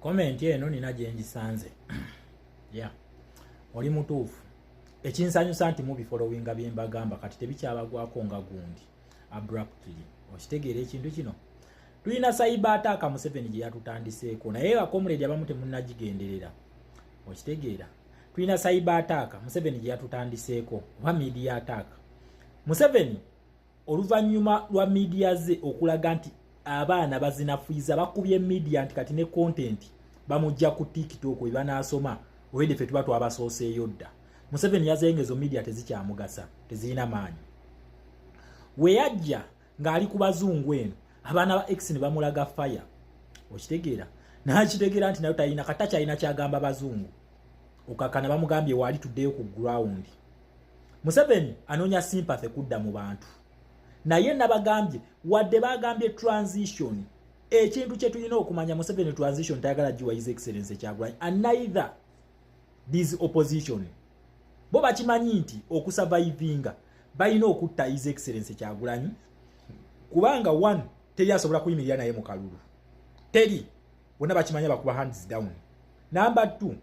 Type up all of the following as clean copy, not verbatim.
Comment eno nina gyenjisanze. Yeah. Oli mutuufu. Ekinsanyusa nti mubi followinga byembagamba kati tebikyabagwako nga gundi. Abruptly. Okitegeera ekintu kino. Tulina cyber attack Museveni gye yatutandiseeko naye akomuledi abamu temunnagigenderera. Okitegeera. Tulina cyber attack Museveni gye yatutandiseeko oba media attack. Museveni oluvannyuma lwa media ze okulaga nti abaana bazinafuiza bakubye media nti kati ne content bamujja ku TikTok we banaasoma obwedde ffe tuba twabasooseeyo dda. Museveni yazengezo media tezikyamugasa tezirina maanyi. We yajja ng'ali ku bazungu eno abaana ba X ne bamulaga fire. Okitegeera n'akitegeera nti nayo talina katacha alina kyagamba bazungu. Okakana bamugambye wali tuddeyo ku ground. Museveni anoonya sympathy kudda mu bantu. Naye nabagambye wadde bagambye transition ekintu kye tulina okumanya Museveni transition tayagala jiwa his excellence Kyagulanyi and neither this opposition bo bakimanyi nti okusurvivinga balina okutta his excellence Kyagulanyi kubanga one teri asobola kuyimirira naye mu kalulu teri bonna bakimanya bakuba hands down. Number 2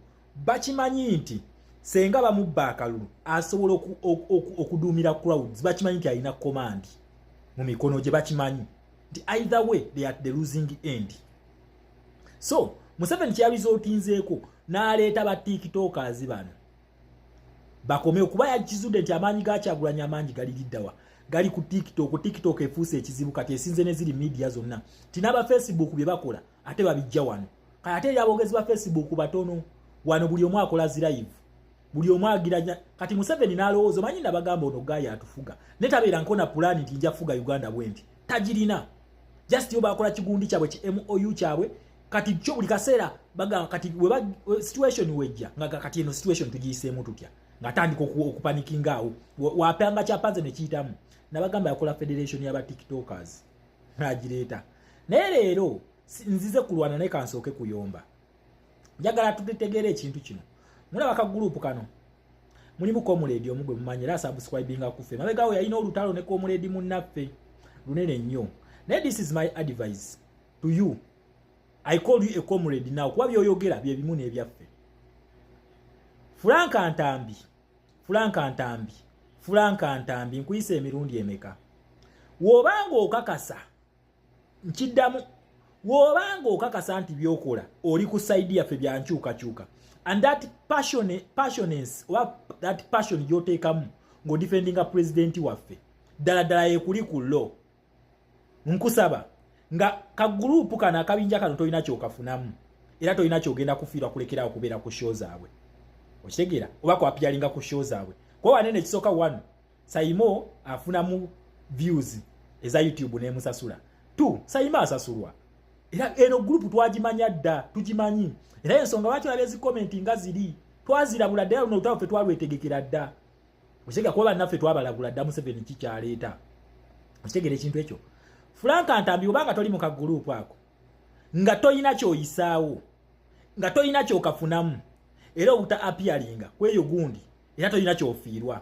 bakimanyi nti senga bamubba akalulu asobola okuduumira crowds bakimanyi nti alina command mu mikono gye bakimanyi nti either way they are at the losing end. So Museveni kyabizotinzeeko n'aleeta ba tiktokers bano bakome okuba yakizude nti amaanyi ga Kyagulanyi amangi gali liddawa gali ku TikTok efuuse ekizibu kati esinze ne ziri media zonna tinaba Facebook bye bakola ate babijja wano kati ate yabogezi ba Facebook batono wano buli omu akola zi live buli omu agiranya kati Museveni n'alowooza manyi nabagamba ono gaya atufuga netabeera nkona plan nti nja fuga Uganda bwendi tagirina just yo bakola kigundi kyabwe ki MOU kyabwe kati kyo buli kaseera bagamba kati situation wejja nga kati eno situation tugiyiseemu tutya nga tandika okupanikinga awo wapanga kyapanze ne kiyitamu nabagamba yakola federation y'aba tiktokers nagireeta naye leero nzize kulwana naye kansooke kuyomba njagala tutegeere ekintu kino mulaba ka group kano mulimu komuledi omugwe mumanyira subscribinga kufe mabegawo yalina olutalo ne komuledi munnaffe lunene nnyo naye this is my advice to you. I call you a comrade now kuba byoyogera bye bimu n'ebyaffe. Frank Ntambi nkuyisa emirundi emeka wobanga okakasa nkiddamu wobanga okakasa nti byokola oli ku side yaffe byankyukakyuka and that passion gyoteekamu ng'odefendinga president waffe ddala yekuli ku law nkusaba nga ka group kana akabinja kano tolina kyokafunamu era tolina kyogenda kufiirwa kulekera okubeera ku show zaabwe okitegeera oba kwapiyalinga ku show zaabwe kwa wanene kisoka 1 Saimo afunamu views eza YouTube nemusasula 2 Saimo asasulwa era eno group twagimanya dda tugimanyi era ensonga lwaki olabezi commenting ziri twazirabula dda luno utafe twalwetegekera dda okitegeera kuba bannaffe twabalagula dda Museveni kikyaleeta okitegeera ekintu ekyo Frank Ntambi obanga toli mu ka group ako nga toyina kyoyisaawo nga toyina kyokafunamu era obuta appearinga kweyo gundi era toyina kyofiirwa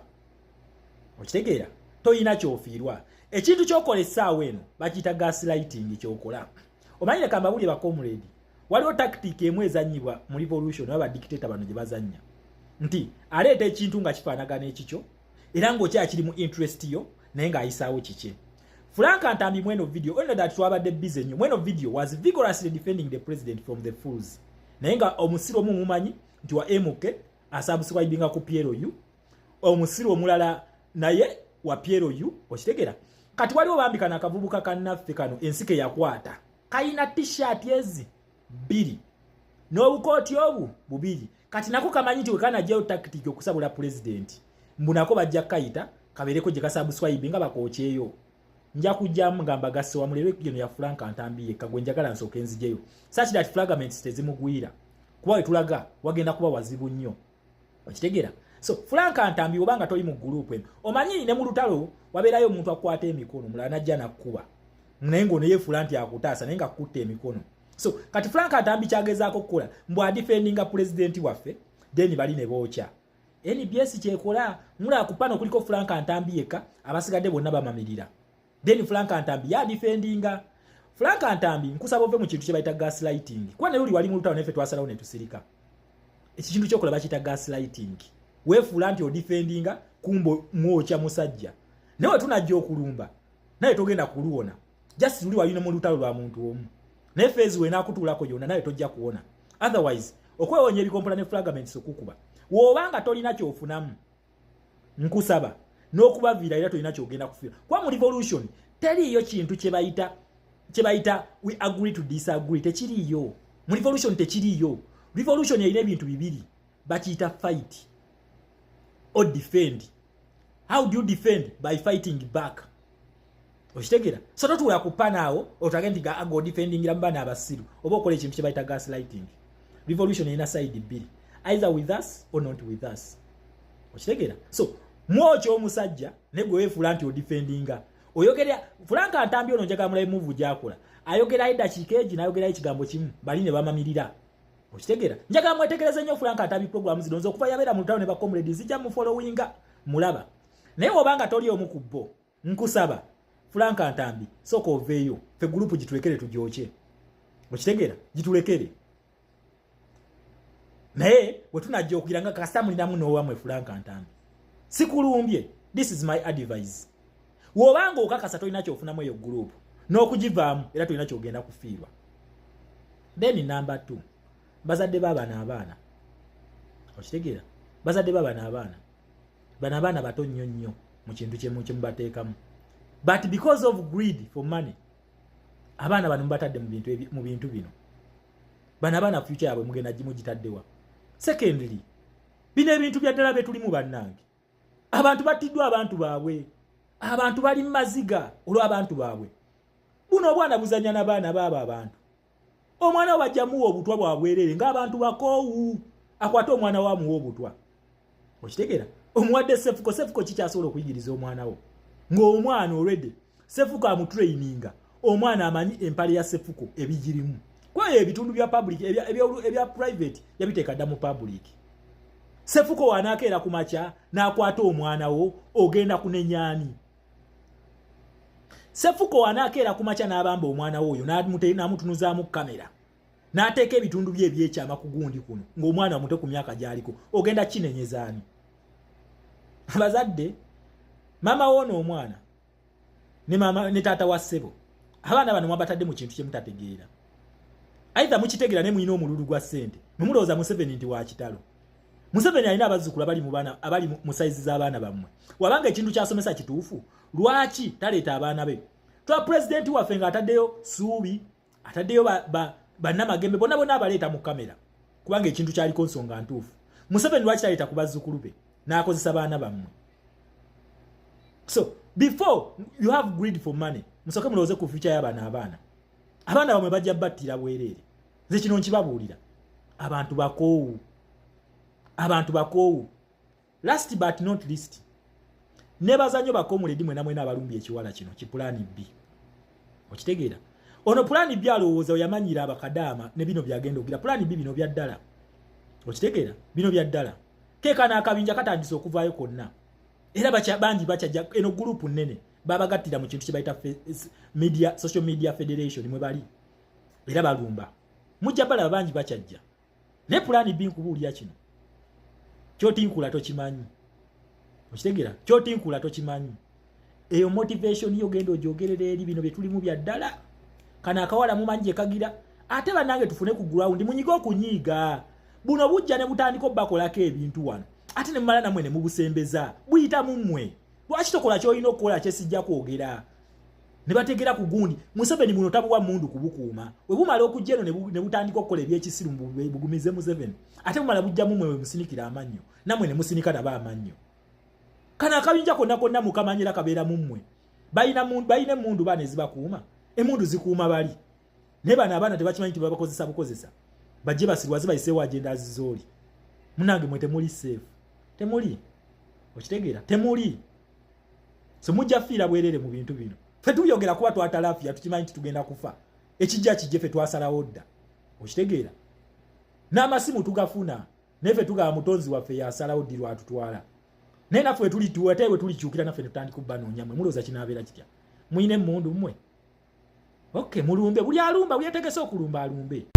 okitegeera toyina kyofiirwa ekintu kyokola essaawa eno bakiyita gaslighting kyokola omanyire kambabulye ba comrade waliwo tactic emu ezannyibwa mu revolution aba dictator bano gye bazannya nti aleeta ekintu nga kifaanagana ekikyo era ng'okyakiri mu interest yo naye ng'ayisaawo kike. Frank Ntambi mweno video only that twabadde busy nnyo mweno video was vigorously defending the president from the fools naye nga omusiro mumanyi nti wa MK asubscribinga ku PLU omusiro omulala naye wa PLU okitegeera kati waliwo bambikana akavubuka kannaffe kano ensike yakwata kayina t-shirt ezi 2 n'obukooti obu bubiri kati nako kamanyi nti wekana jeo tactic okusabula president mbunako bajja kayita kabeereko gye kasubscribinga bakoocheeyo nja kujjamu ngamba gasse wa mulebe kigeno ya Frank Ntambi yekka gwe njagala nsooke nzijeyo such that fragments tezimugwira kuba wetulaga wagenda kuba wazibu nnyo okitegeera. So Frank Ntambi obanga toli mu group eno omanyi ne mu lutalo wabeerayo omuntu akwata emikono mulala najja nakkuba naye ng'ono yeefula nti akutaasa naye nga akutta emikono. So kati Frank Ntambi kyagezaako okukola mbwa defendinga president waffe then bali ne bookya NBS kyekola mulaba ku pano kuliko Frank Ntambi yekka abasigadde bonna bamamirira then Frank Ntambi ya defendinga Frank Antambi nkusaba ove mu kintu kye bayita gaslighting. Kwa ne luli wali mu lutawo nefe twasalawo ne tusirika. Ekintu kyokola bakita gaslighting. Weefuula nti odifendinga kumbo mwocha musajja. Naye tunajja okulumba. Naye togenda kuluwona. Just luli wali mu lutawo lwa muntu omu. Naye phase we nakutulako yonna naye tojja kuwona. Otherwise, okwewonya ebikompula ne fragments okukuba. Wobanga tolina kyofunamu. Nkusaba. N'okubaviira era tolina kyogenda kufiira. Kwa mu revolution teriyo kintu kye bayita we agree to disagree. Tekiriyo. Mu revolution tekiriyo. Revolution erina ebintu bibiri. Bakiyita fight or defend. How do you defend? By fighting back. Oshitegera. So totuula kupanaawo otagenda nga ago defendingira mbana abasiru. Oba okola ekintu kye bayita gaslighting. Revolution erina side bbiri. Either with us or not with us. Oshitegera. So mwocho omusajja ne gwe weefuula nti odifendinga. Oyogera Frank Antambi ono njagala mulayi move gyakola. Ayogera eddakiika egi n'ayogera ekigambo kimu bali ne bamamirira. Okitegera njagala mwetegereze nnyo Frank Antambi program zino nzo okuva yabeera mu lutalo ne ba comrades zijja mu followinga mulaba. Naye obanga toli omu ku bo nkusaba Frank Antambi soko oveeyo fe group gitulekere tujooche. Okitegera gitulekere. Naye bwe tunajja okugira nga kasita mulinamu n'owamwe Frank Antambi. Sikulumbye. This is my advice. Wobanga okakasa tolina kyofunamu eyo group n'okugivaamu era tolina kyogenda kufiirwa. Then number 2. Bazadde b'abaana. Okitegera? Bazadde b'abaana. Bana abaana bato nnyo mu kintu kye mubateekamu. But because of greed for money, abaana bano mbatadde mu bintu bino. Bana abaana future yabwe mugenda gimugitaddewa. Secondly, bino ebintu bya ddala betulimu bannange. Abantu battiddwa abantu baabwe. Abantu bali maziga olw'abantu baabwe. Buno obwana buzanya n'abaana baaba abantu. Omwana wabajjamuwa obutwa bwabwerere ng'abantu bakoowu. Akwate omwana wamuwa obutwa. Okitegera? Omuwadde sefuko kikyasobola okuyigiriza omwana wo. Ng'omwana already sefuko amutraininga. Omwana amanyi empale ya sefuko ebigirimu. Kwayo ebitundu bya public ebya private yabiteeka dda mu public. Sefuko wanaakeera ku makya n'akwata omwana wo ogenda kunenyaani. Sefuko wanaakeera ku makya n'abamba omwana wo oyo n'amutunuzaamu kamera. N'ateeka ebitundu bye ebyekyama ku gundi kuno ng'omwana omuto ku myaka gy'aliko ogenda kinenyezaani. Abazadde mama woono omwana ne taata wa ssebo abaana bano mwabatadde mu kintu kye mutategeera. Aitha mukitegeera ne mulina omululu gwa ssente mulowooza Museveni nti wa kitalo. Museveni alina abazzukulu abali mu size z'abaana bammwe. Wabanga ekintu kyasomesa kituufu lwaki taleeta abaana be? Twa president waffe ng'ataddeyo Suubi ataddeyo bannamagembe bonna abaleeta mu kamera kubanga ekintu kyaliko nsonga ntuufu. Museveni lwaki taleeta ku bazzukulu be n'akozesa baana bammwe? So before you have greed for money musooke mulowooze ku future y'abaana abaana bammwe bajja battira bwereere. Nze kino nkibabuulira abantu bakoowu. Last but not least, nebaza nnyo bakomuledi mwena abalumbi ekiwala kino ki plan B. Okitegeera? Ono plan B alowooza oyamanyira abakadaama ne bino byagenda ogira. Plan B bino bya ddala. Okitegeera? Bino bya ddala. Keeka n'akabinja katandise okuvaayo konna. Era bangi bakyajja eno group nnene babagattira mu kintu kye bayita social media federation mwe bali. Era balumba. Mujja balaba bangi bakyajja. Ne plan B nkubuulira kino. Kyotinkula tokimanyi. Okitegeera? Kyotinkula tokimanyi. Eyo motivation yogenda ogyogerera eri bino betulimu bya ddala. Kana akawala mumanyi kagira. Ate banange tufune ku ground munyiga okunyiiga. Buno bujja ne butandika bakolako ebintu wano. Ate ne mmala namwe ne mubusembeza. Buyita mummwe. Lwaki tokola ky'olina okukola kyesijja kwogera? Ne bategera ku gundi. Museveni muno tabuwa mundu kubukuuma. We bumala okujja eno ne butandika okukola ebyekisiru bugumize Museveni. Ate bumala bujja mummwe we musinikira amannyo. Namwe ne musinika naba amannyo. Kana akabinja konna mukamanyira kabeera mummwe. Bayina mundu bane zibakuuma. Emundu zikuuma bali. Ne bana abaana tebakimanyi nti babakozesa bukozesa. Bajje basirwaze bayiseewo agenda zizoli. Munange mwe temuli safe. Temuli. Okitegeera? Temuli. So mujja fiira bwerere mu bintu bino. Fe tuyogera kuba twatalafiya tukimanyi nti tugenda kufa. Ekijja kijje fe twasalawo dda. Okitegeera? N'amasimu tugafuna. Neve tugaba mutonzi waffe yasalawo ddi lwatutwala. Naye naffe tulikyukira naffe ne tutandika kubbanoonya mmwe mulowooza kinaabeera kitya? Muyina emmundu mmwe. Okay, mulumbe buli alumba buli ategese okulumba alumbe.